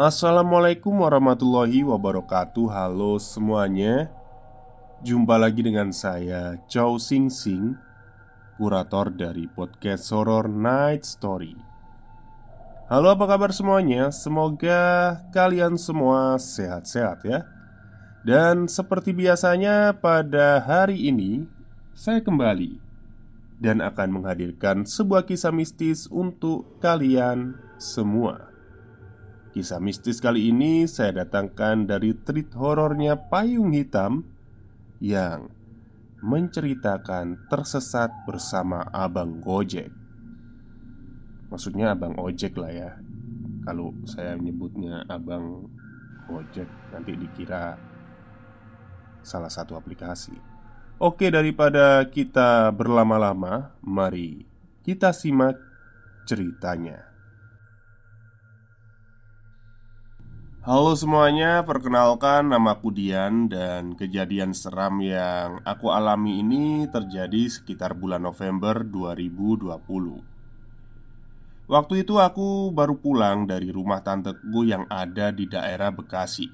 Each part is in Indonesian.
Assalamualaikum warahmatullahi wabarakatuh. Halo semuanya. Jumpa lagi dengan saya Chow Sing Sing, kurator dari podcast Horror Night Story. Halo, apa kabar semuanya? Semoga kalian semua sehat-sehat ya. Dan seperti biasanya pada hari ini saya kembali dan akan menghadirkan sebuah kisah mistis untuk kalian semua. Kisah mistis kali ini saya datangkan dari treat horornya Payung Hitam yang menceritakan tersesat bersama Abang Gojek. Maksudnya Abang Ojek lah ya. Kalau saya nyebutnya Abang Gojek nanti dikira salah satu aplikasi. Oke, daripada kita berlama-lama, mari kita simak ceritanya. Halo semuanya, perkenalkan namaku Dian dan kejadian seram yang aku alami ini terjadi sekitar bulan November 2020. Waktu itu aku baru pulang dari rumah tanteku yang ada di daerah Bekasi.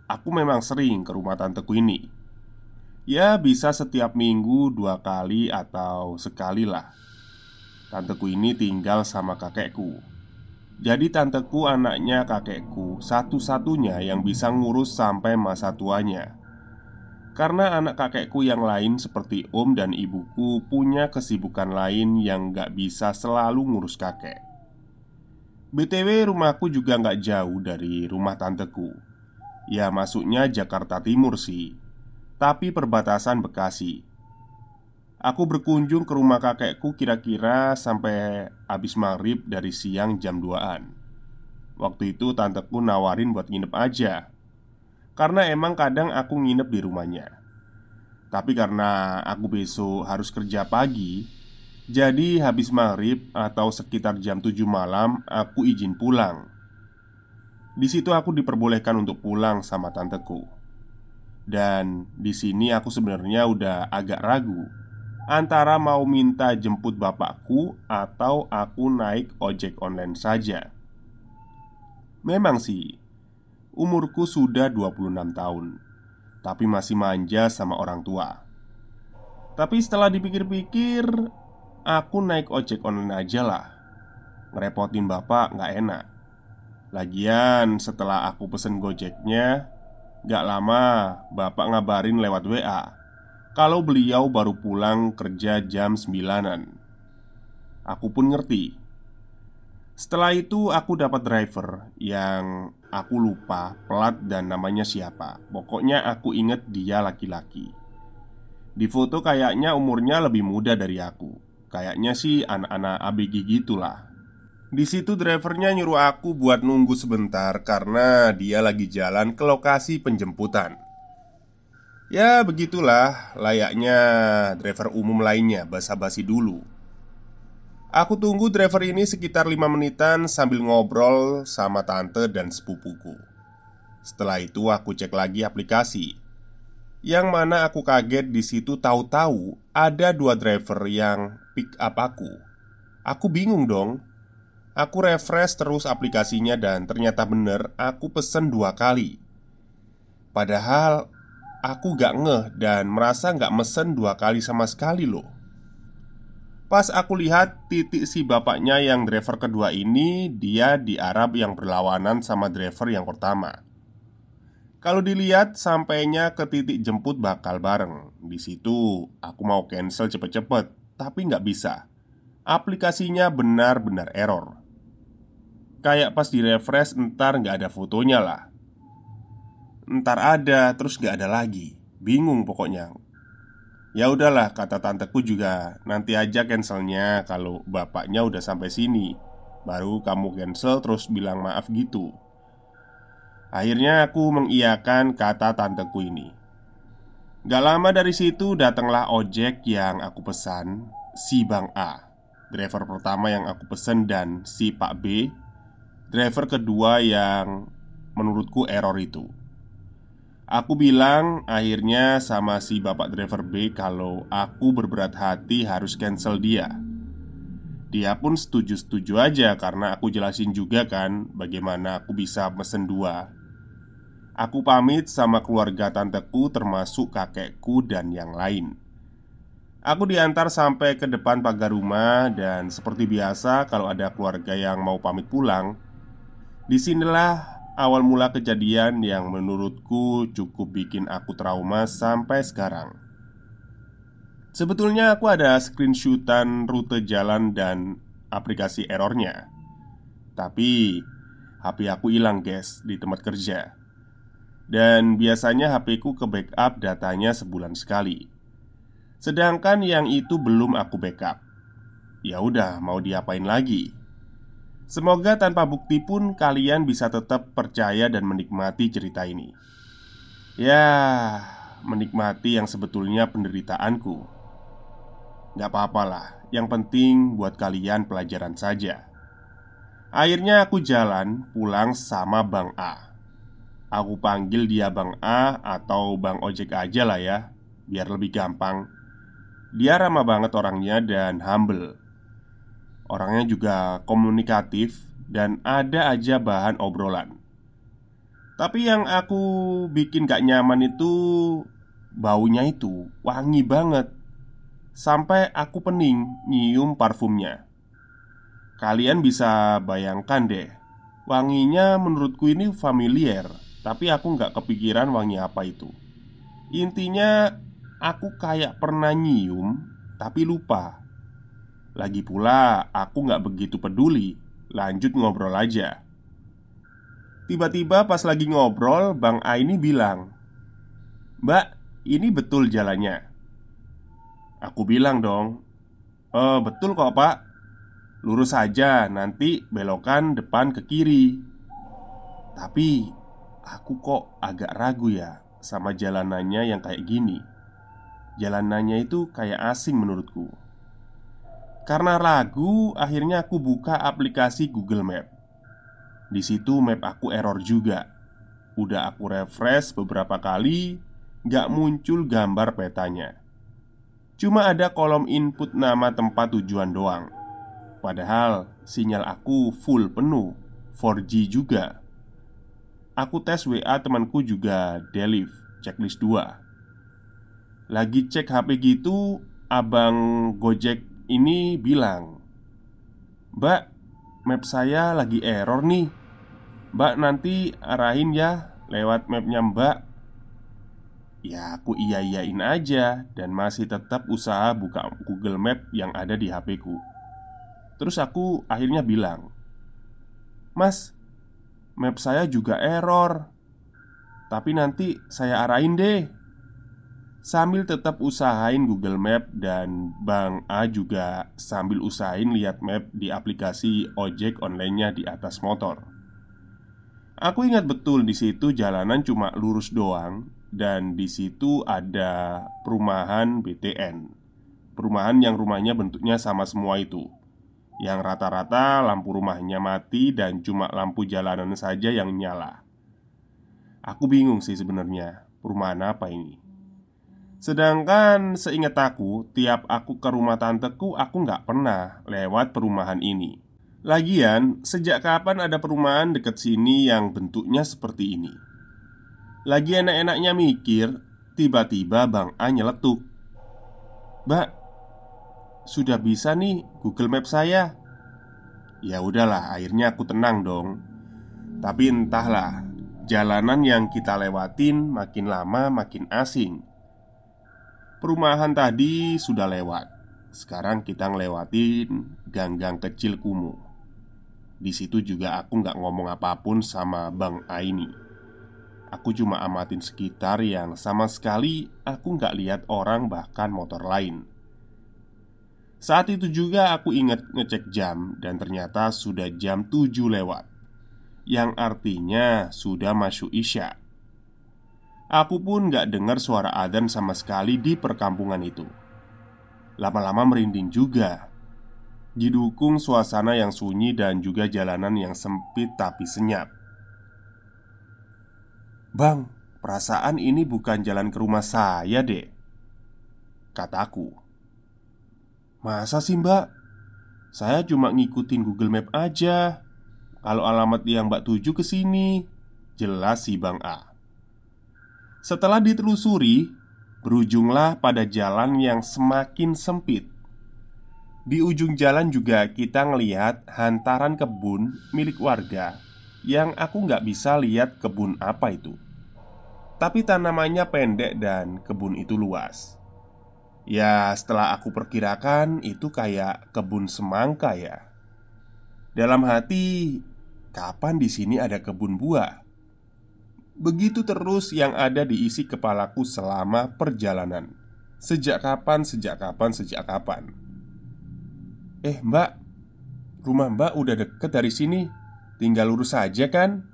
Aku memang sering ke rumah tanteku ini. Ya bisa setiap minggu 2 kali atau sekali lah. Tanteku ini tinggal sama kakekku. Jadi tanteku anaknya kakekku satu-satunya yang bisa ngurus sampai masa tuanya. Karena anak kakekku yang lain seperti om dan ibuku punya kesibukan lain yang gak bisa selalu ngurus kakek. BTW rumahku juga gak jauh dari rumah tanteku. Ya masuknya Jakarta Timur sih, tapi perbatasan Bekasi. Aku berkunjung ke rumah kakekku kira-kira sampai habis maghrib dari siang jam 2-an. Waktu itu tanteku nawarin buat nginep aja, karena emang kadang aku nginep di rumahnya. Tapi karena aku besok harus kerja pagi, jadi habis maghrib atau sekitar jam 7 malam aku izin pulang. Di situ aku diperbolehkan untuk pulang sama tanteku. Dan di sini aku sebenarnya udah agak ragu antara mau minta jemput bapakku atau aku naik ojek online saja. Memang sih, umurku sudah 26 tahun, tapi masih manja sama orang tua. Tapi setelah dipikir-pikir, aku naik ojek online aja lah. Ngerepotin bapak nggak enak. Lagian setelah aku pesen gojeknya, nggak lama bapak ngabarin lewat WA kalau beliau baru pulang kerja jam 9-an. Aku pun ngerti. Setelah itu aku dapat driver yang aku lupa plat dan namanya siapa. Pokoknya aku inget dia laki-laki. Di foto kayaknya umurnya lebih muda dari aku. Kayaknya sih anak-anak ABG gitulah. Di situ drivernya nyuruh aku buat nunggu sebentar karena dia lagi jalan ke lokasi penjemputan. Ya begitulah layaknya driver umum lainnya, basa-basi dulu. Aku tunggu driver ini sekitar 5 menitan sambil ngobrol sama tante dan sepupuku. Setelah itu aku cek lagi aplikasi. Yang mana aku kaget di situ tahu-tahu ada 2 driver yang pick up aku. Aku bingung dong. Aku refresh terus aplikasinya dan ternyata bener aku pesen 2 kali. Padahal aku gak ngeh dan merasa gak mesen 2 kali sama sekali loh. Pas aku lihat titik si bapaknya yang driver kedua ini, dia di Arab yang berlawanan sama driver yang pertama. Kalau dilihat sampainya ke titik jemput bakal bareng. Di situ aku mau cancel cepet-cepet, tapi gak bisa. Aplikasinya benar-benar error. Kayak pas di refresh entar gak ada fotonya lah. Entar ada, terus gak ada lagi. Bingung pokoknya. Ya udahlah, kata tanteku juga, nanti aja cancelnya kalau bapaknya udah sampai sini. Baru kamu cancel terus bilang maaf gitu. Akhirnya aku mengiyakan kata tanteku ini. Gak lama dari situ datanglah ojek yang aku pesan, si Bang A, driver pertama yang aku pesan, dan si Pak B, driver kedua yang menurutku error itu. Aku bilang akhirnya sama si bapak driver B kalau aku berberat hati harus cancel dia. Dia pun setuju-setuju aja karena aku jelasin juga kan bagaimana aku bisa mesen dua. Aku pamit sama keluarga tanteku termasuk kakekku dan yang lain. Aku diantar sampai ke depan pagar rumah dan seperti biasa kalau ada keluarga yang mau pamit pulang, disinilah awal mula kejadian yang menurutku cukup bikin aku trauma sampai sekarang. Sebetulnya aku ada screenshotan rute jalan dan aplikasi errornya. Tapi HP aku hilang guys di tempat kerja. Dan biasanya HP ku ke backup datanya sebulan sekali. Sedangkan yang itu belum aku backup. Ya udah, mau diapain lagi? Semoga tanpa bukti pun kalian bisa tetap percaya dan menikmati cerita ini. Ya, menikmati yang sebetulnya penderitaanku. Gak apa-apa lah, yang penting buat kalian pelajaran saja. Akhirnya aku jalan pulang sama Bang A. Aku panggil dia Bang A atau Bang Ojek aja lah ya, biar lebih gampang. Dia ramah banget orangnya dan humble. Orangnya juga komunikatif dan ada aja bahan obrolan. Tapi yang aku bikin gak nyaman itu baunya itu wangi banget. Sampai aku pening nyium parfumnya. Kalian bisa bayangkan deh, wanginya menurutku ini familiar, tapi aku nggak kepikiran wangi apa itu. Intinya, aku kayak pernah nyium, tapi lupa. Lagi pula, aku nggak begitu peduli. Lanjut ngobrol aja. Tiba-tiba pas lagi ngobrol, Bang A ini bilang, "Mbak, ini betul jalannya?" Aku bilang dong, betul kok pak. Lurus saja, nanti belokan depan ke kiri." Tapi aku kok agak ragu ya sama jalanannya yang kayak gini. Jalanannya itu kayak asing menurutku. Karena ragu, akhirnya aku buka aplikasi Google Map. Di situ map aku error juga. Udah aku refresh beberapa kali, gak muncul gambar petanya. Cuma ada kolom input nama tempat tujuan doang. Padahal sinyal aku full penuh, 4G juga. Aku tes WA temanku juga delete, checklist 2. Lagi cek HP gitu, abang Gojek ini bilang, "Mbak, map saya lagi error nih. Mbak nanti arahin ya lewat mapnya mbak." Ya aku iya-iyain aja dan masih tetap usaha buka Google Map yang ada di HP ku. Terus aku akhirnya bilang, "Mas, map saya juga error. Tapi nanti saya arahin deh." Sambil tetap usahain Google Map dan Bang A juga sambil usahain lihat map di aplikasi ojek online-nya di atas motor. Aku ingat betul di situ jalanan cuma lurus doang dan di situ ada perumahan BTN. Perumahan yang rumahnya bentuknya sama semua itu. Yang rata-rata lampu rumahnya mati dan cuma lampu jalanan saja yang nyala. Aku bingung sih sebenarnya, perumahan apa ini? Sedangkan seingat aku, tiap aku ke rumah tanteku, aku nggak pernah lewat perumahan ini. Lagian, sejak kapan ada perumahan dekat sini yang bentuknya seperti ini? Lagi enak-enaknya mikir, tiba-tiba Bang A nyeletuk, "Mbak, sudah bisa nih Google Map saya." Ya udahlah, akhirnya aku tenang dong. Tapi entahlah, jalanan yang kita lewatin makin lama makin asing. Perumahan tadi sudah lewat. Sekarang kita ngelewatin gang-gang kecil kumuh. Di situ juga aku nggak ngomong apapun sama Bang A ini. Aku cuma amatin sekitar yang sama sekali aku nggak lihat orang bahkan motor lain. Saat itu juga aku ingat ngecek jam dan ternyata sudah jam 7 lewat, yang artinya sudah masuk isya. Aku pun gak dengar suara adzan sama sekali di perkampungan itu. Lama-lama merinding juga. Didukung suasana yang sunyi dan juga jalanan yang sempit tapi senyap. "Bang, perasaan ini bukan jalan ke rumah saya deh," kataku. "Masa sih mbak? Saya cuma ngikutin Google Map aja. Kalau alamat yang Mbak tuju ke sini," jelas si Bang A. Setelah ditelusuri, berujunglah pada jalan yang semakin sempit. Di ujung jalan juga kita ngelihat hantaran kebun milik warga yang aku nggak bisa lihat kebun apa itu. Tapi tanamannya pendek dan kebun itu luas. Ya, setelah aku perkirakan itu kayak kebun semangka ya. Dalam hati, kapan di sini ada kebun buah? Begitu terus yang ada di isi kepalaku selama perjalanan. Sejak kapan, sejak kapan, sejak kapan? Mbak, rumah Mbak udah deket dari sini. Tinggal lurus saja kan?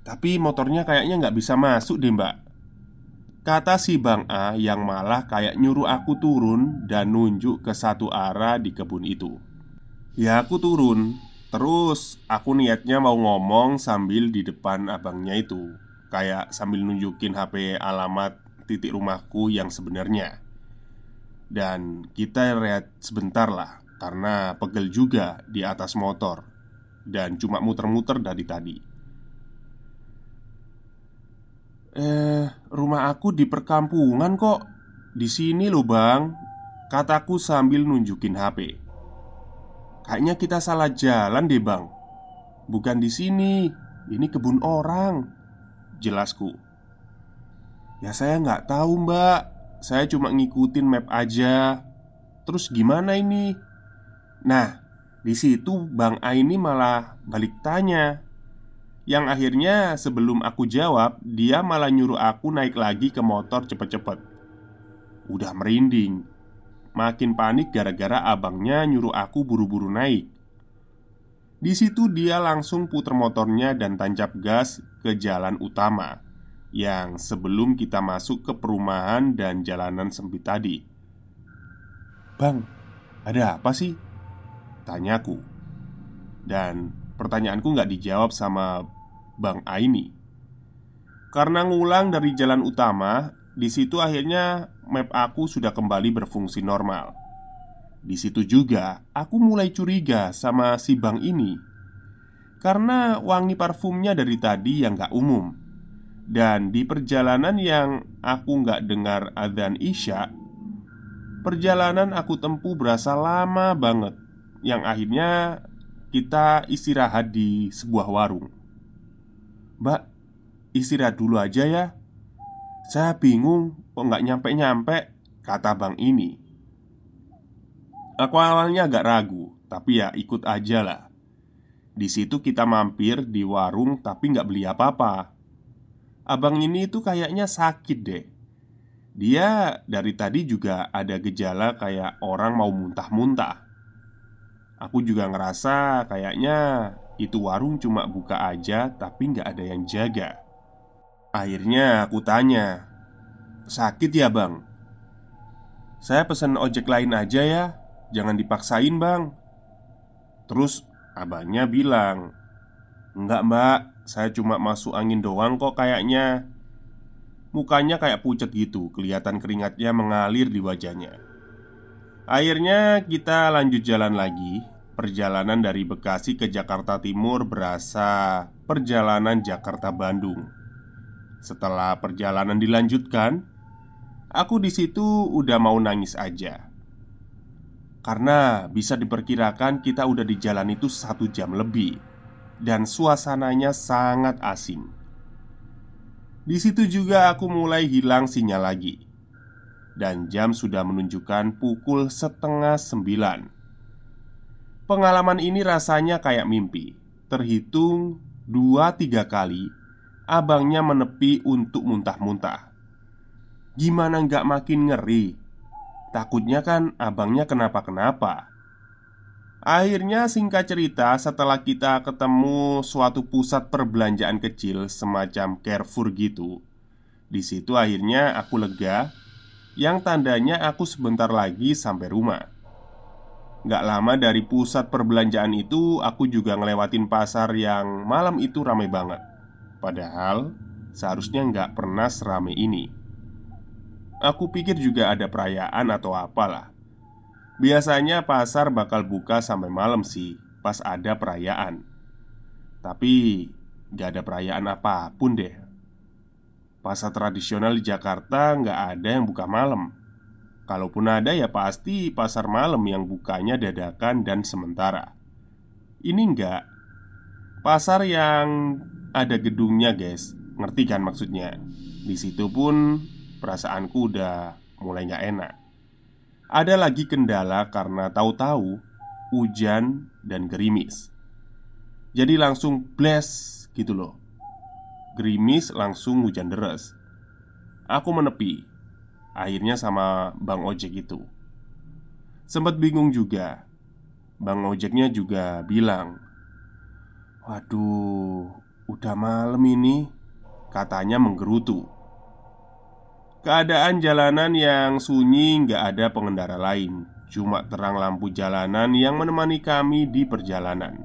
Tapi motornya kayaknya nggak bisa masuk deh Mbak, kata si Bang A yang malah kayak nyuruh aku turun dan nunjuk ke satu arah di kebun itu. Ya aku turun. Terus aku niatnya mau ngomong sambil di depan abangnya itu, kayak sambil nunjukin HP alamat titik rumahku yang sebenarnya. Dan kita lihat sebentar lah, karena pegel juga di atas motor dan cuma muter-muter dari tadi. Rumah aku di perkampungan kok. Di sini loh bang, kataku sambil nunjukin HP. Kayaknya kita salah jalan deh bang. Bukan di sini, ini kebun orang, jelasku. Ya saya nggak tahu mbak, saya cuma ngikutin map aja. Terus gimana ini? Nah, di situ Bang A ini malah balik tanya. Yang akhirnya sebelum aku jawab, dia malah nyuruh aku naik lagi ke motor cepet-cepet. Udah merinding, makin panik gara-gara abangnya nyuruh aku buru-buru naik. Di situ dia langsung puter motornya dan tancap gas ke jalan utama yang sebelum kita masuk ke perumahan dan jalanan sempit tadi. "Bang, ada apa sih?" tanyaku. Dan pertanyaanku nggak dijawab sama Bang A ini. Karena ngulang dari jalan utama, di situ akhirnya map aku sudah kembali berfungsi normal. Di situ juga aku mulai curiga sama si Bang ini, karena wangi parfumnya dari tadi yang gak umum. Dan di perjalanan yang aku gak dengar adzan Isya, perjalanan aku tempuh berasa lama banget. Yang akhirnya kita istirahat di sebuah warung. "Mbak, istirahat dulu aja ya. Saya bingung kok nggak nyampe-nyampe," kata bang ini. Aku awalnya agak ragu, tapi ya ikut aja lah. Di situ kita mampir di warung tapi nggak beli apa-apa. Abang ini tuh kayaknya sakit deh. Dia dari tadi juga ada gejala kayak orang mau muntah-muntah. Aku juga ngerasa kayaknya itu warung cuma buka aja tapi nggak ada yang jaga. Akhirnya aku tanya, "Sakit ya bang? Saya pesen ojek lain aja ya. Jangan dipaksain bang." Terus abangnya bilang, "Enggak mbak, saya cuma masuk angin doang kok kayaknya." Mukanya kayak pucet gitu, kelihatan keringatnya mengalir di wajahnya. Akhirnya kita lanjut jalan lagi. Perjalanan dari Bekasi ke Jakarta Timur berasa perjalanan Jakarta-Bandung. Setelah perjalanan dilanjutkan, aku di situ udah mau nangis aja. Karena bisa diperkirakan kita udah di jalan itu 1 jam lebih. Dan suasananya sangat asing. Di situ juga aku mulai hilang sinyal lagi. Dan jam sudah menunjukkan pukul setengah 9. Pengalaman ini rasanya kayak mimpi. Terhitung 2-3 kali abangnya menepi untuk muntah-muntah. Gimana nggak makin ngeri? Takutnya kan abangnya kenapa-kenapa. Akhirnya singkat cerita, setelah kita ketemu suatu pusat perbelanjaan kecil semacam Carrefour gitu, di situ akhirnya aku lega, yang tandanya aku sebentar lagi sampai rumah. Gak lama dari pusat perbelanjaan itu, aku juga ngelewatin pasar yang malam itu ramai banget. Padahal seharusnya gak pernah seramai ini. Aku pikir juga ada perayaan atau apalah. Biasanya pasar bakal buka sampai malam sih, pas ada perayaan. Tapi gak ada perayaan apapun deh. Pasar tradisional di Jakarta nggak ada yang buka malam. Kalaupun ada ya pasti pasar malam yang bukanya dadakan dan sementara. Ini enggak. Pasar yang ada gedungnya guys. Ngerti kan maksudnya? Di situ pun perasaanku udah mulai nggak enak. Ada lagi kendala karena tahu-tahu hujan dan gerimis. Jadi langsung blast gitu loh. Gerimis langsung hujan deras. Aku menepi. Akhirnya sama bang ojek itu. Sempat bingung juga. Bang ojeknya juga bilang, "Waduh, udah malam ini," katanya menggerutu. Keadaan jalanan yang sunyi, nggak ada pengendara lain. Cuma terang lampu jalanan yang menemani kami di perjalanan.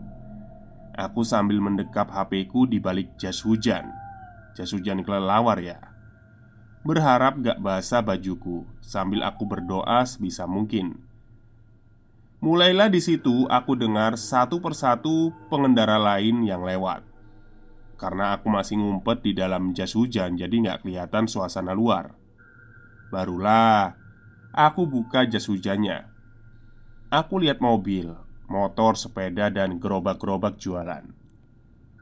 Aku sambil mendekap HP-ku di balik jas hujan. Jas hujan kelelawar ya. Berharap gak basah bajuku, sambil aku berdoa sebisa mungkin. Mulailah di situ aku dengar satu persatu pengendara lain yang lewat. Karena aku masih ngumpet di dalam jas hujan, jadi gak kelihatan suasana luar. Barulah aku buka jas hujannya. Aku lihat mobil, motor, sepeda, dan gerobak-gerobak jualan.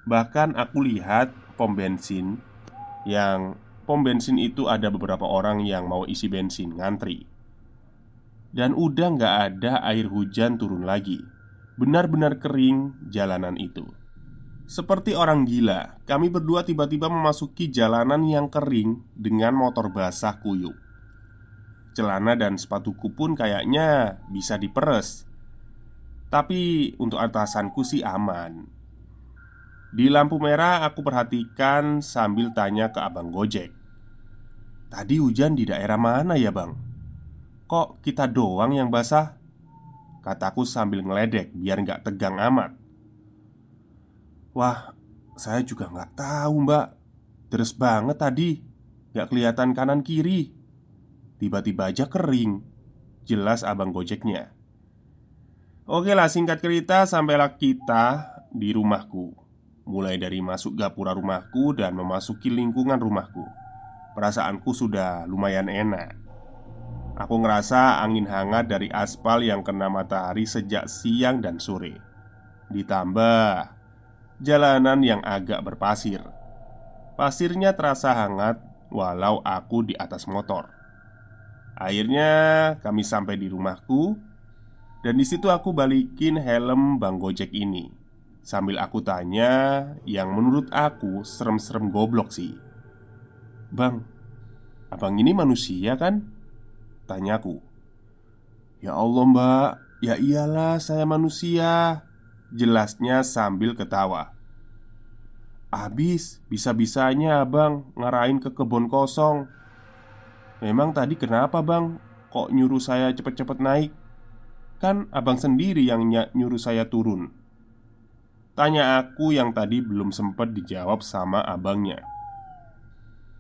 Bahkan aku lihat pom bensin. Yang pom bensin itu ada beberapa orang yang mau isi bensin ngantri. Dan udah gak ada air hujan turun lagi. Benar-benar kering jalanan itu. Seperti orang gila, kami berdua tiba-tiba memasuki jalanan yang kering dengan motor basah kuyup. Celana dan sepatuku pun kayaknya bisa diperes. Tapi untuk atasanku sih aman. Di lampu merah aku perhatikan sambil tanya ke abang Gojek, "Tadi hujan di daerah mana ya bang? Kok kita doang yang basah?" Kataku sambil ngeledek biar nggak tegang amat. "Wah, saya juga nggak tahu mbak. Deres banget tadi. Nggak kelihatan kanan kiri. Tiba-tiba aja kering," jelas abang Gojeknya. Oke lah, singkat cerita sampailah kita di rumahku. Mulai dari masuk gapura rumahku dan memasuki lingkungan rumahku, perasaanku sudah lumayan enak. Aku ngerasa angin hangat dari aspal yang kena matahari sejak siang dan sore. Ditambah jalanan yang agak berpasir. Pasirnya terasa hangat walau aku di atas motor. Akhirnya kami sampai di rumahku. Dan di situ aku balikin helm bang Gojek ini. Sambil aku tanya yang menurut aku serem-serem goblok sih. "Bang, abang ini manusia kan?" tanyaku. "Ya Allah mbak, ya iyalah saya manusia," jelasnya sambil ketawa. "Abis, bisa-bisanya abang ngarahin ke kebun kosong. Memang tadi kenapa bang? Kok nyuruh saya cepet-cepet naik? Kan abang sendiri yang nyuruh saya turun," tanya aku yang tadi belum sempat dijawab sama abangnya.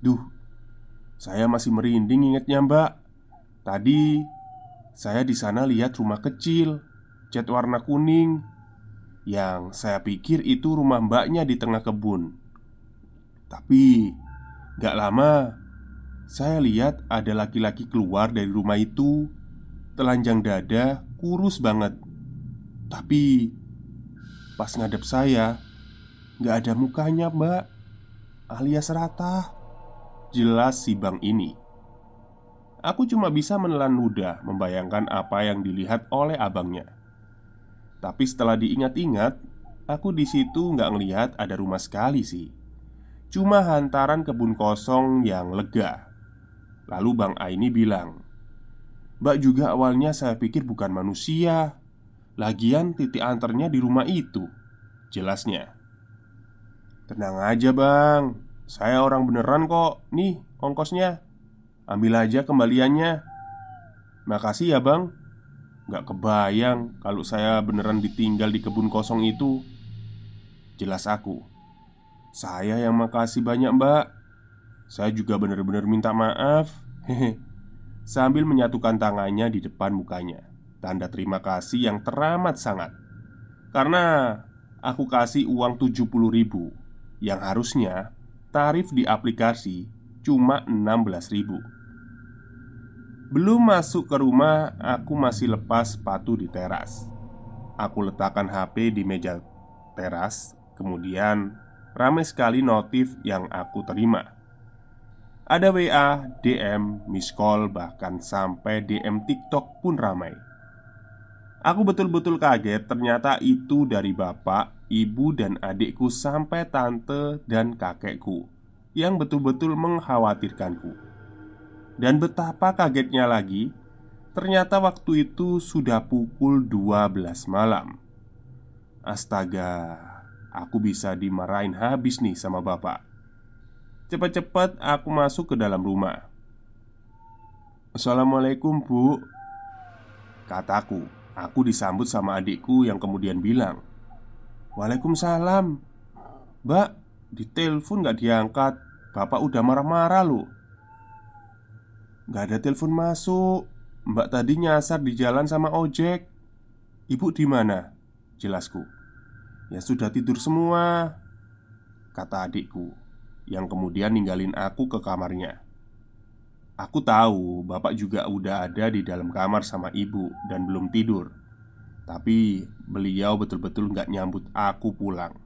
Duh, saya masih merinding ingetnya mbak. Tadi saya di sana lihat rumah kecil, cat warna kuning. Yang saya pikir itu rumah mbaknya di tengah kebun. Tapi gak lama saya lihat ada laki-laki keluar dari rumah itu, telanjang dada, kurus banget. Tapi pas ngadep saya, gak ada mukanya mbak, alias rata, jelas si bang ini. Aku cuma bisa menelan ludah membayangkan apa yang dilihat oleh abangnya. Tapi setelah diingat-ingat, aku di situ nggak ngelihat ada rumah sekali sih. Cuma hantaran kebun kosong yang lega. Lalu Bang Aini bilang, "Mbak juga awalnya saya pikir bukan manusia. Lagian titik anternya di rumah itu," jelasnya. "Tenang aja bang, saya orang beneran kok. Nih ongkosnya, ambil aja kembaliannya." "Makasih ya bang. Gak kebayang kalau saya beneran ditinggal di kebun kosong itu," jelas aku. "Saya yang makasih banyak mbak. Saya juga bener-bener minta maaf." Hehe, sambil menyatukan tangannya di depan mukanya. tanda terima kasih yang teramat sangat. Karena aku kasih uang 70.000 yang harusnya tarif di aplikasi cuma 16.000. Belum masuk ke rumah, aku masih lepas sepatu di teras. Aku letakkan HP di meja teras. Kemudian ramai sekali notif yang aku terima. Ada WA, DM, miss call, bahkan sampai DM TikTok pun ramai. Aku betul-betul kaget, ternyata itu dari bapak, ibu, dan adikku sampai tante dan kakekku yang betul-betul mengkhawatirkanku. Dan betapa kagetnya lagi, ternyata waktu itu sudah pukul 12 malam. Astaga, aku bisa dimarahin habis nih sama bapak. Cepat-cepat aku masuk ke dalam rumah. "Assalamualaikum, Bu," kataku. Aku disambut sama adikku yang kemudian bilang, "Waalaikumsalam. Mbak, ditelepon gak diangkat. Bapak udah marah-marah loh." "Gak ada telepon masuk. Mbak tadi nyasar di jalan sama ojek." "Ibu di mana?" jelasku. "Ya sudah tidur semua," kata adikku, yang kemudian ninggalin aku ke kamarnya. Aku tahu bapak juga udah ada di dalam kamar sama ibu dan belum tidur. Tapi beliau betul-betul gak nyambut aku pulang.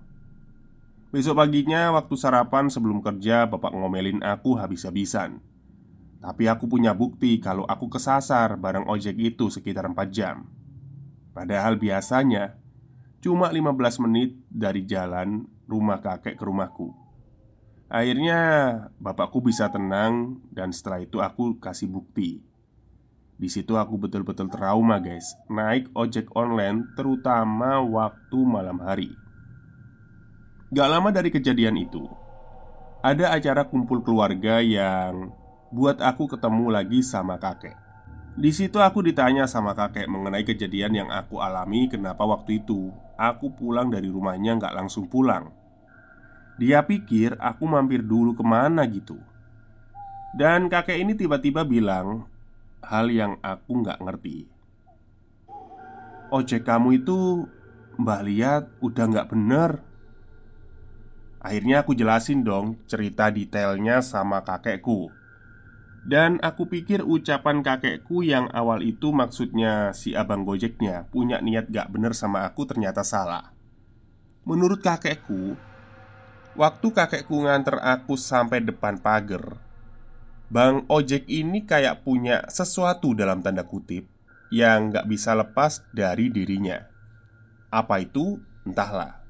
Besok paginya waktu sarapan sebelum kerja, bapak ngomelin aku habis-habisan. Tapi aku punya bukti kalau aku kesasar bareng ojek itu sekitar 4 jam. Padahal biasanya cuma 15 menit dari jalan rumah kakek ke rumahku. Akhirnya bapakku bisa tenang, dan setelah itu aku kasih bukti. Di situ aku betul-betul trauma, guys. Naik ojek online terutama waktu malam hari. Gak lama dari kejadian itu, ada acara kumpul keluarga yang buat aku ketemu lagi sama kakek. Di situ aku ditanya sama kakek mengenai kejadian yang aku alami. Kenapa waktu itu aku pulang dari rumahnya gak langsung pulang. Dia pikir aku mampir dulu kemana gitu. Dan kakek ini tiba-tiba bilang hal yang aku gak ngerti. "Ojek kamu itu Mbah lihat udah gak bener." Akhirnya aku jelasin dong cerita detailnya sama kakekku. Dan aku pikir ucapan kakekku yang awal itu maksudnya si abang gojeknya punya niat gak bener sama aku, ternyata salah. Menurut kakekku, waktu kakekku nganter aku sampai depan pagar, bang ojek ini kayak punya sesuatu dalam tanda kutip yang gak bisa lepas dari dirinya. Apa itu? Entahlah.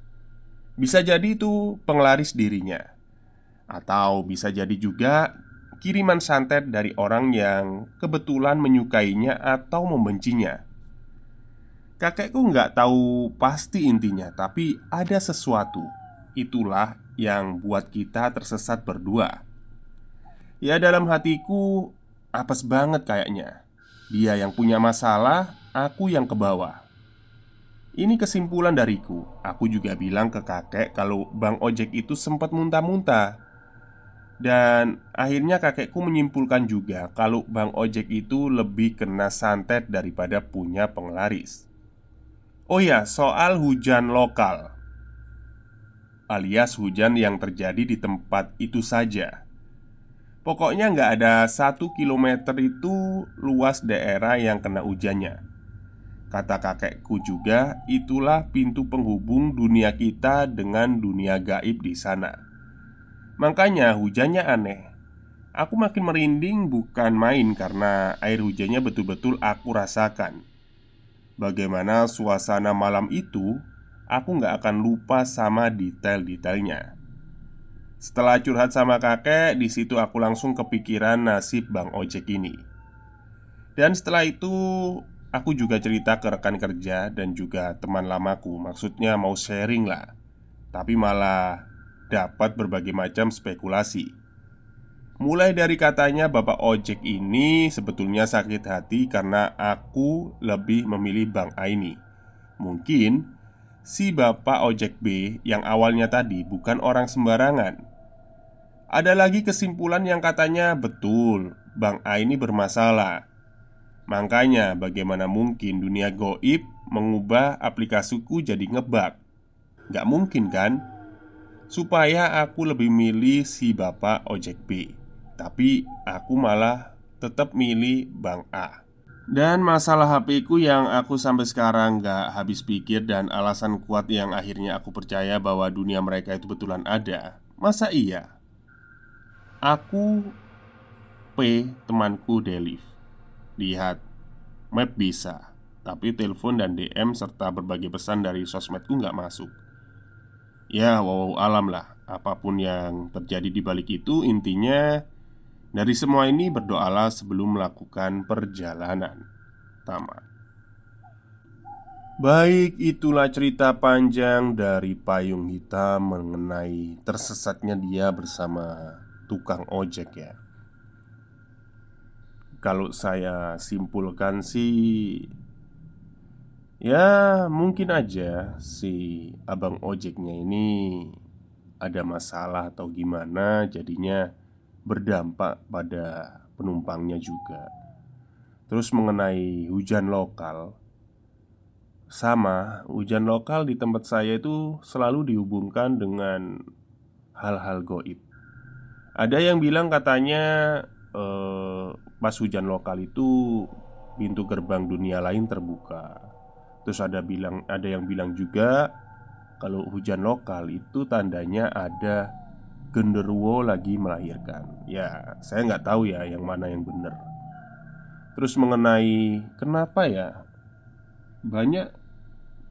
Bisa jadi itu penglaris dirinya, atau bisa jadi juga kiriman santet dari orang yang kebetulan menyukainya atau membencinya. Kakekku nggak tahu pasti intinya, tapi ada sesuatu. Itulah yang buat kita tersesat berdua. Ya dalam hatiku, apes banget kayaknya. Dia yang punya masalah, aku yang ke bawah. Ini kesimpulan dariku. Aku juga bilang ke kakek kalau bang ojek itu sempat muntah-muntah. Dan akhirnya kakekku menyimpulkan juga kalau bang ojek itu lebih kena santet daripada punya penglaris. Oh ya, soal hujan lokal, alias hujan yang terjadi di tempat itu saja. Pokoknya nggak ada 1 kilometer itu luas daerah yang kena hujannya. Kata kakekku juga, itulah pintu penghubung dunia kita dengan dunia gaib di sana. Makanya hujannya aneh. Aku makin merinding bukan main karena air hujannya betul-betul aku rasakan. Bagaimana suasana malam itu, aku gak akan lupa sama detail-detailnya. Setelah curhat sama kakek, di situ aku langsung kepikiran nasib bang ojek ini. Dan setelah itu, aku juga cerita ke rekan kerja dan juga teman lamaku. Maksudnya mau sharing lah. Tapi malah dapat berbagai macam spekulasi. Mulai dari katanya bapak ojek ini sebetulnya sakit hati karena aku lebih memilih Bang Aini. Mungkin si bapak ojek B yang awalnya tadi bukan orang sembarangan. Ada lagi kesimpulan yang katanya betul Bang Aini bermasalah. Makanya bagaimana mungkin dunia goib mengubah aplikasiku jadi ngebug? Gak mungkin kan? Supaya aku lebih milih si bapak ojek B, tapi aku malah tetap milih Bang A. Dan masalah HP ku yang aku sampai sekarang gak habis pikir, dan alasan kuat yang akhirnya aku percaya bahwa dunia mereka itu betulan ada. Masa iya? Aku temanku Delif. Lihat, map bisa, tapi telepon dan DM serta berbagai pesan dari sosmedku nggak masuk. Ya, wow alam lah. Apapun yang terjadi di balik itu, intinya dari semua ini berdoalah sebelum melakukan perjalanan. Tamat. Baik, itulah cerita panjang dari Payung Hitam mengenai tersesatnya dia bersama tukang ojek ya. Kalau saya simpulkan sih, ya mungkin aja si abang ojeknya ini ada masalah atau gimana, jadinya berdampak pada penumpangnya juga. Terus mengenai hujan lokal, sama, hujan lokal di tempat saya itu selalu dihubungkan dengan hal-hal goib. Ada yang bilang katanya pas hujan lokal itu pintu gerbang dunia lain terbuka. Terus ada yang bilang juga kalau hujan lokal itu tandanya ada genderuwo lagi melahirkan. Ya, saya nggak tahu ya yang mana yang benar. Terus mengenai kenapa ya banyak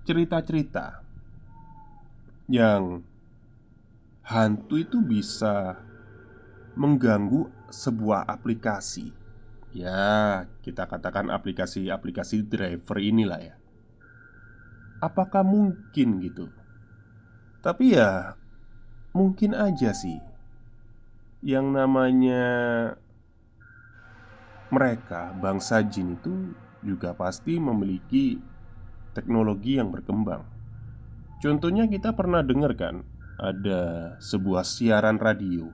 cerita-cerita yang hantu itu bisa mengganggu sebuah aplikasi. Ya, kita katakan aplikasi-aplikasi driver inilah ya. Apakah mungkin gitu? Tapi ya mungkin aja sih. Yang namanya mereka, bangsa jin itu juga pasti memiliki teknologi yang berkembang. Contohnya kita pernah dengar kan, ada sebuah siaran radio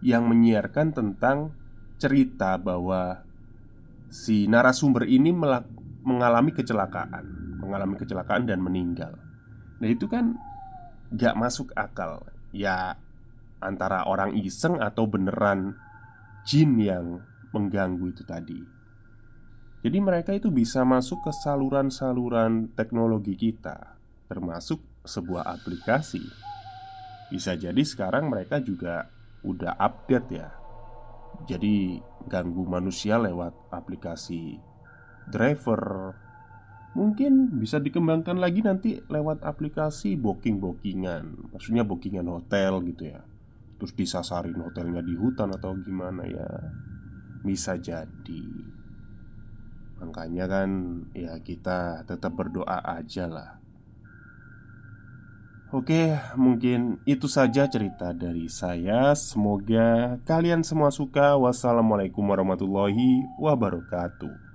yang menyiarkan tentang cerita bahwa si narasumber ini mengalami kecelakaan dan meninggal. Nah itu kan gak masuk akal. Ya antara orang iseng atau beneran jin yang mengganggu itu tadi. Jadi mereka itu bisa masuk ke saluran-saluran teknologi kita, termasuk sebuah aplikasi. Bisa jadi sekarang mereka juga udah update ya. Jadi ganggu manusia lewat aplikasi driver. Mungkin bisa dikembangkan lagi nanti lewat aplikasi booking-bookingan. Maksudnya bookingan hotel gitu ya. Terus disasarin hotelnya di hutan atau gimana ya. Bisa jadi. Makanya kan ya kita tetap berdoa aja lah. Oke, mungkin itu saja cerita dari saya. Semoga kalian semua suka. Wassalamualaikum warahmatullahi wabarakatuh.